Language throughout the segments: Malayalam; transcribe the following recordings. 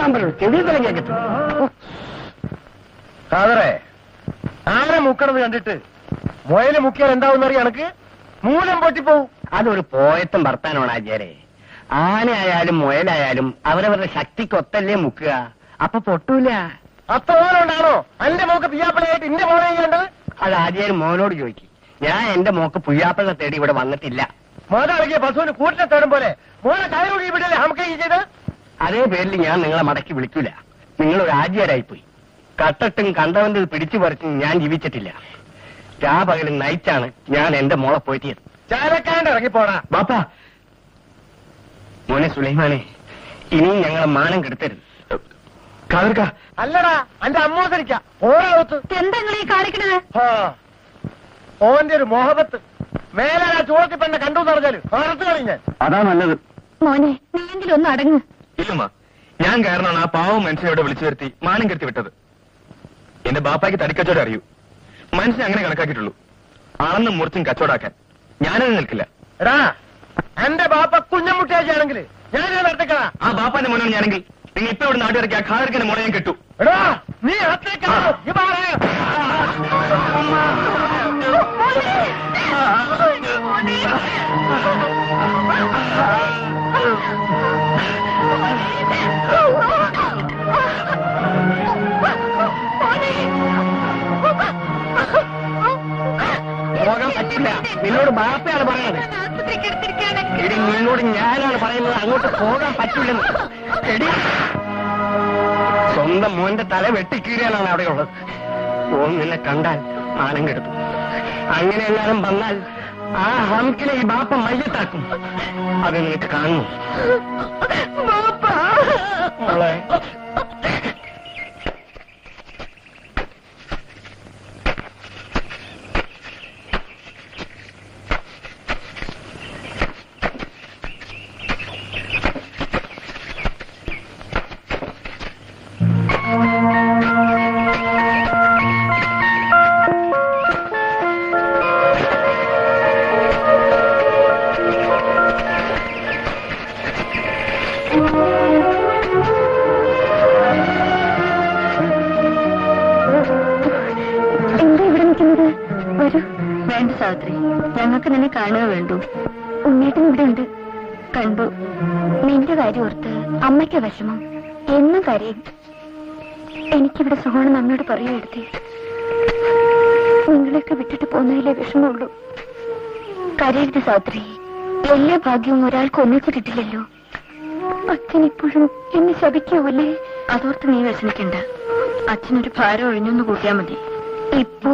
മൂടാൻ പറയൂ, ചെവി തലങ്ങാൻ കിട്ടും. കാതറേ, ആരെ മുക്കണത് കണ്ടിട്ട് മുയല് മുക്കിയാൽ എന്താവുന്നറിയ എനക്ക് മൂലം പൊട്ടിപ്പോവും. അതൊരു പോയത്തും വർത്താനമാണ് ആചാരെ. ആനയായാലും മുയലായാലും അവരവരുടെ ശക്തിക്കൊത്തല്ലേ മുക്കുക, അപ്പൊ പൊട്ടൂല. അത്തോലുണ്ടാണോ എന്റെ മോക്ക് പിയാപ്പിളയായിട്ട് എന്റെ മോനെ ചെയ്യേണ്ടത്? അത് ആചാര്യ മോനോട് ചോദിക്കും. ഞാൻ എന്റെ മോക്ക് പുയ്യാപ്പിള തേടി ഇവിടെ വന്നിട്ടില്ല. മോതടങ്ങിയ പശുവിന് കൂട്ടിനെ തേടും പോലെ മോനെ കയറുകി വിടല്ലേ നമുക്ക് ഈ ചെയ്ത്? അതേ പേരിൽ ഞാൻ നിങ്ങളെ മടക്കി വിളിക്കൂല. നിങ്ങളൊരു ആചാരായിപ്പോയി. കട്ടട്ടും കണ്ടവന്റെ പിടിച്ചു പറിച്ചും ഞാൻ ജീവിച്ചിട്ടില്ല. രാപകലും നയിച്ചാണ് ഞാൻ എന്റെ മോളെ പോറ്റിയത്. ചാലക്കാണ്ട് ഇറങ്ങിപ്പോടാ ബാപ്പാ. മോനെ സുലൈമാനെ, ഇനിയും ഞങ്ങളെ മാനം കെടുത്തരുത്. കാതർക്ക അല്ലടാ, എന്റെ അമ്മോസരിക്ക ഓരോത്ത് എന്താ നിങ്ങൾ ഈ കാണിക്കണത്? ഓന്റെ ഒരു മോഹബത്ത് മേലെ ആ ചുവത്തി പെണ്ണെ കണ്ടു പറഞ്ഞാല് അറുത്ത് കളിഞ്ഞ. അതാ നല്ലത്. മോനെ, നീയെങ്കിലും ഒന്ന് അടങ്ങ്. ഇല്ലമ്മ, ഞാൻ കാരണമാണ് ആ പാവം മനുഷ്യനോട് വിളിച്ചു വരുത്തി മാനം കെടുത്തി വിട്ടത്. എന്റെ ബാപ്പായ്ക്ക് തടിക്കച്ചവടം അറിയൂ. മനുഷ്യനെ അങ്ങനെ കണക്കാക്കിയിട്ടുള്ളൂ. അളന്നും മുറിച്ചും കച്ചവടാക്കാൻ ഞാനത് നിൽക്കില്ല. എടാ, എന്റെ ബാപ്പ കുഞ്ഞമുട്ടിയാണെങ്കിൽ ഞാനിത് നടത്തിക്കടാ. ആ ബാപ്പാന്റെ മോനാണ് ഞാനെങ്കിൽ നിങ്ങൾ ഇപ്പൊ ഇവിടെ നാട്ടിറക്കി ആ ഖാദർക്കിന്റെ മോളെ ഞാൻ കെട്ടു. എടാ, നീ അത്തേക്കാ പോകാൻ പറ്റില്ല. നിന്നോട് ബാപ്പയാണ് പറയുന്നത്. എടി, നിന്നോട് ഞാനാണ് പറയുന്നത് അങ്ങോട്ട് പോകാൻ പറ്റില്ലെന്ന്. എടി, സ്വന്തം മോന്റെ തല വെട്ടിക്കീറിയാലാണ് അവിടെയുള്ളത്. ഓൻ നിന്നെ കണ്ടാൽ മാനം കെടുത്തു. അങ്ങനെ എല്ലാരും വന്നാൽ ആ ഹംക്കിനെ ഈ ബാപ്പ മയ്യത്താക്കും. അത് നിനക്ക് കാണുന്നു. മോളെ, വേണ്ട സാവിത്രി, ഞങ്ങൾക്ക് നിന്നെ കാണുക വേണ്ടു. ഉണ്ണേട്ടൻ ഇവിടെ ഉണ്ട്. കണ്ടു. നിന്റെ കാര്യം ഓർത്ത് അമ്മയ്ക്ക് വിഷമം. എന്നും കരയും. എനിക്കിവിടെ സുഖമാണ് നമ്മോട് പറയുമെടുത്തി. നിങ്ങളെയൊക്കെ വിട്ടിട്ട് പോകുന്നതിലേ വിഷമമുള്ളൂ. കരയരുത് സാവിത്രി. എല്ലാ ഭാഗ്യവും ഒരാൾക്ക് ഒന്നിച്ച് കിട്ടില്ലല്ലോ. അച്ഛൻ ഇപ്പോഴും എന്നെ ശപിക്കാവല്ലേ? അതോർത്ത് നീ വിഷമിക്കണ്ട. അച്ഛനൊരു ഭാരം ഒഴിഞ്ഞൊന്ന് കൂട്ടിയാൽ മതി. ഇപ്പോ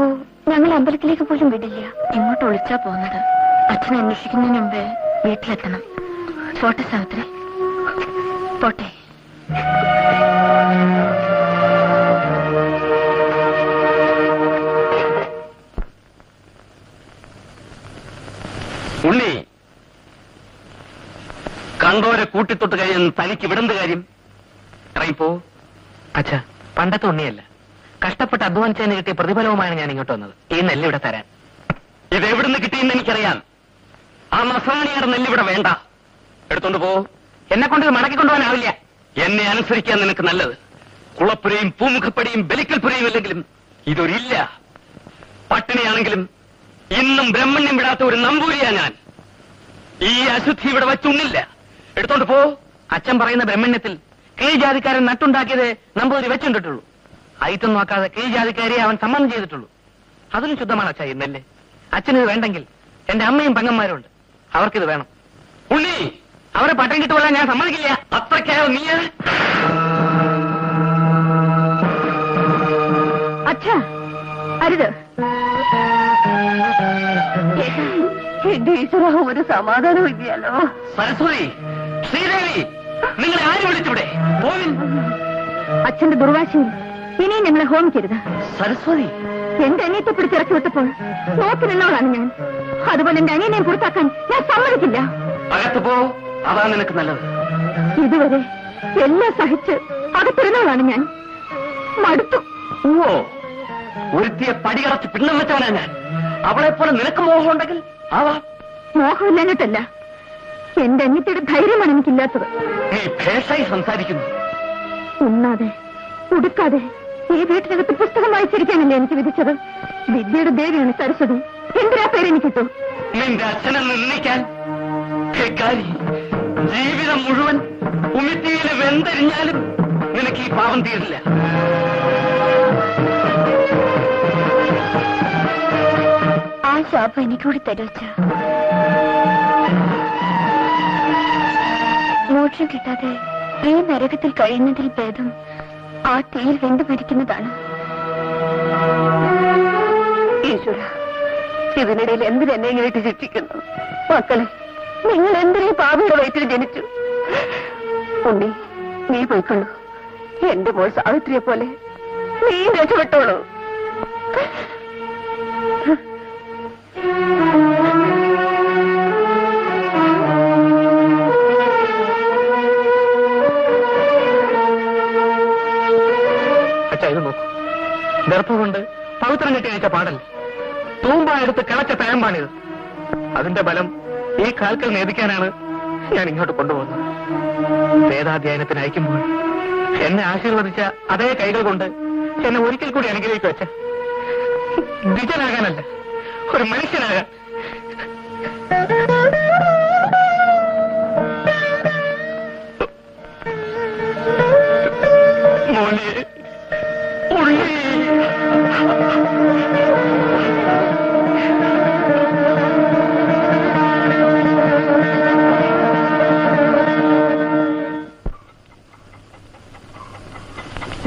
ഞങ്ങൾ അമ്പലത്തിലേക്ക് പോലും വിടില്ല. ഇങ്ങോട്ട് ഒളിച്ചാ പോകുന്നത്. അച്ഛൻ അന്വേഷിക്കുന്നതിന് മുമ്പേ വീട്ടിലെത്തണം. പോട്ടെ സാവിത്രി, പോട്ടെ. ഉണ്ണി, കണ്ടോരെ കൂട്ടിത്തൊട്ട് കഴിയുന്ന തനിക്ക് വിടുന്ന കാര്യം ഇറങ്ങിപ്പോ. അച്ഛാ, പണ്ടത്തെ ഉണ്ണിയല്ല. കഷ്ടപ്പെട്ട് അധ്വാനിച്ചതിന് കിട്ടിയ പ്രതിഫലവുമാണ് ഞാൻ ഇങ്ങോട്ട് വന്നത്. ഈ നെല്ലിവിടെ തരാൻ. ഇതെവിടുന്ന് കിട്ടിയെന്ന് എനിക്കറിയാം. ആ നസ്രാണിയുടെ നെല്ലിവിടെ വേണ്ട. എടുത്തോണ്ട് പോ. എന്നെ കൊണ്ട് ഇത് മടക്കി കൊണ്ടുപോകാനാവില്ല. എന്നെ അനുസരിക്കാൻ നിനക്ക് നല്ലത്. കുളപ്പുരയും പൂമുഖപ്പടിയും ബലിക്കൽപ്പുരയും അല്ലെങ്കിലും ഇതൊരില്ല. പട്ടിണിയാണെങ്കിലും ഇന്നും ബ്രഹ്മണ്യം വിടാത്ത ഒരു നമ്പൂരിയാ ഞാൻ. ഈ അശുദ്ധി ഇവിടെ വച്ചുണ്ണില്ല. എടുത്തോണ്ട് പോ. അച്ഛൻ പറയുന്ന ബ്രഹ്മണ്യത്തിൽ കീഴ് ജാതിക്കാരൻ നട്ടുണ്ടാക്കിയത് നമ്പൂതിരി വെച്ചുണ്ടിട്ടുള്ളൂ. ഐറ്റം നോക്കാതെ കീഴ് ജാതിക്കാരെ അവൻ സമ്മതം ചെയ്തിട്ടുള്ളൂ. അതിനും ശുദ്ധമാണ് അച്ഛാ ഈ നെല്ല്. അച്ഛനിത് വേണ്ടെങ്കിൽ എന്റെ അമ്മയും പെങ്ങന്മാരും ഉണ്ട്. അവർക്കിത് വേണം. ഉണ്ണി, അവരെ പട്ടം കിട്ടുകൊള്ളാൻ ഞാൻ സമ്മതിക്കില്ല. അത്രയ്ക്കായോ നീ? അച്ഛാ, അരുത്. ഒരു സമാധാനം ഇല്ലല്ലോ. സരസ്വതി, ശ്രീദേവി, നിങ്ങളെ ആര് വിളിച്ചൂടെ? പോവിൻ. അച്ഛന്റെ ദുർവാശയിൽ ഇനിയും ഞങ്ങളെ ഹോമിക്കരുത്. സരസ്വതി, എന്റെ അനിയത്തെ പിടിച്ചിറക്കി വിട്ടപ്പോൾ നോക്കി നിന്നവളാണ് ഞാൻ. അതുപോലെ എന്റെ അനിയനെയും പുറത്താക്കാൻ ഞാൻ സമ്മതിക്കില്ല. അകത്ത് പോ. അതാ നിനക്ക് നല്ലത്. ഇതുവരെ എല്ലാം സഹിച്ച് അകത്തിരുന്നവളാണ് ഞാൻ. മടുത്തു. ഓ, ഒരുത്തിയെ പടികറച്ച് പിണ്ണം വെച്ചവനാ ഞാൻ. അവളെ പോലെ നിനക്ക് മോഹം ഉണ്ടെങ്കിൽ ആവാ. ഉണ്ണാതെ ഉടുക്കാതെ ഈ വീട്ടിനകത്ത് പുസ്തകം വായിച്ചിരിക്കാനല്ലേ എനിക്ക് വിധിച്ചത്. വിദ്യയുടെ ദേവിയാണ് സരസ്വതി. എന്തിനാ പേര് എനിക്ക് കിട്ടും? നിന്റെ അച്ഛനെ നിർണ്ണിക്കാൻ ജീവിതം മുഴുവൻ ഉമിത്തിയിൽ വെന്തരിഞ്ഞാലും നിനക്ക് ഈ പാവം തീരില്ല. ആ ശാപം എനിക്കൂടി തരുവച്ച. മോക്ഷം കിട്ടാതെ ഈ നരകത്തിൽ കഴിയുന്നതിൽ ഭേദം ആ തീയിൽ വെന്തു മരിക്കുന്നതാണ്. ഈശ്വര, ഇതിനിടയിൽ എന്തിനെന്നെ ഇങ്ങോട്ട് ശിക്ഷിക്കുന്നു? മക്കളെ, നിങ്ങൾ എന്തിനീ പാപിയുടെ വയറ്റിൽ ജനിച്ചു? ഉണ്ണി, നീ പോയിക്കൊള്ളൂ. എന്റെ മോൾ സാവിത്രിയെ പോലെ നീ രക്ഷപ്പെട്ടോളൂ. അച്ഛാ, ഇത് നോക്കൂ. ഗർഭം കൊണ്ട് പവിത്രം കെട്ടി അയച്ച പാടൽ തൂമ്പായെടുത്ത് കിളച്ച തഴമ്പാണിത്. അതിന്റെ ബലം ഈ കാൽക്കൽ നേദിക്കാനാണ് ഞാൻ ഇങ്ങോട്ട് കൊണ്ടുപോകുന്നത്. വേദാധ്യയനത്തിന് അയക്കുമ്പോൾ എന്നെ ആശീർവദിച്ച അതേ കൈകൾ കൊണ്ട് എന്നെ ഒരിക്കൽ കൂടി അനുഗ്രഹിക്കും അച്ഛൻ. ദ്വിജനാകാനല്ല, ഒരു മനുഷ്യനാകാൻ. മോനെ, ഉള്ളി.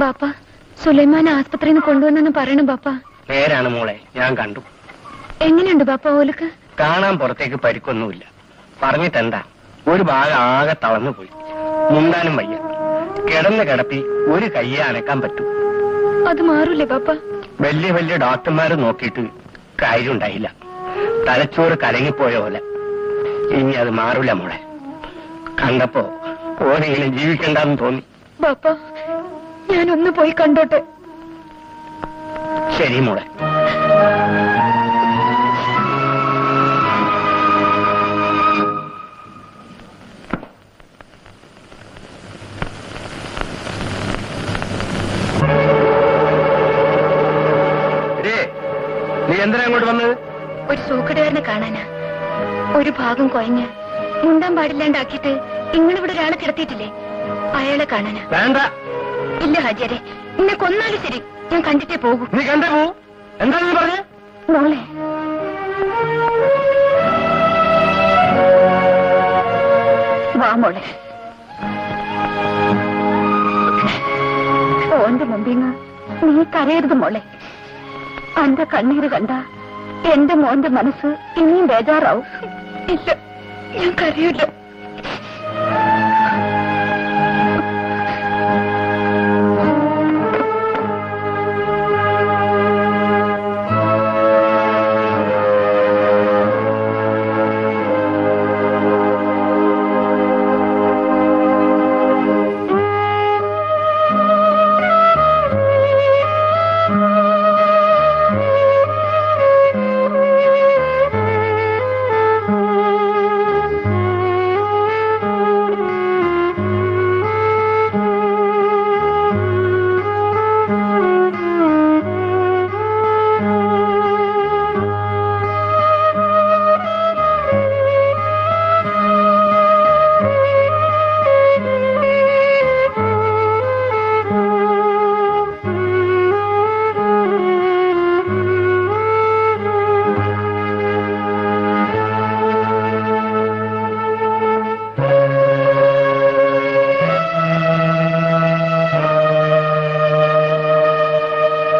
ബാപ്പ, സുലൈമാൻ ആസ്പത്രിയിൽ നിന്ന് കൊണ്ടുവന്നെന്ന് പറയണം ബാപ്പ. നേരാണ് മോളെ, ഞാൻ കണ്ടു. എങ്ങനെയുണ്ട് ബാപ്പ ഓലക്ക്? കാണാൻ പുറത്തേക്ക് പരിക്കൊന്നുമില്ല. പറഞ്ഞിട്ടെന്താ, ഒരു ഭാഗം ആകെ തളർന്നുപോയി. മുണ്ടാനും വയ്യ. കിടന്ന് കിടപ്പി ഒരു കയ്യെ അനക്കാൻ പറ്റും. അത് മാറൂലേ ബാപ്പ? വലിയ വലിയ ഡോക്ടർമാര് നോക്കിയിട്ട് കാര്യമുണ്ടായില്ല. തലച്ചോറ് കലങ്ങിപ്പോയ പോലെ. ഇനി അത് മാറൂല മോളെ. കണ്ടപ്പോ ഓരെങ്കിലും ജീവിക്കണ്ടെന്ന് തോന്നി. ബാപ്പ, ഞാനൊന്ന് പോയി കണ്ടോട്ടെ. ശരി മോളെ. നീ എന്തിനാ അങ്ങോട്ട് വന്നത്? ഒരു സൂക്കടുകാരനെ കാണാനാ. ഒരു ഭാഗം കൊയഞ്ഞ് മുണ്ടാൻ പാടില്ലാണ്ടാക്കിയിട്ട് നിങ്ങളിവിടെ ഒരാളെ കിടത്തിയിട്ടില്ലേ? അയാളെ കാണാനാ. വേണ്ട. ഇല്ല ഹാജിയാരെ, എന്നെ കൊന്നാലും ശരി, ഞാൻ കണ്ടിട്ടേ പോകൂ. നീ കണ്ടേ പോവും. എന്താ നീ പറഞ്ഞേ? മോളെ, വാ മോളെ. ഓന്റെ മുമ്പിന്ന് നീ കരയരുത് മോളെ. അന്റെ കണ്ണീര് കണ്ട എന്റെ മോന്റെ മനസ്സ് ഇനിയും ബേജാറാവും. ഇല്ല, ഞാൻ കരയില്ല.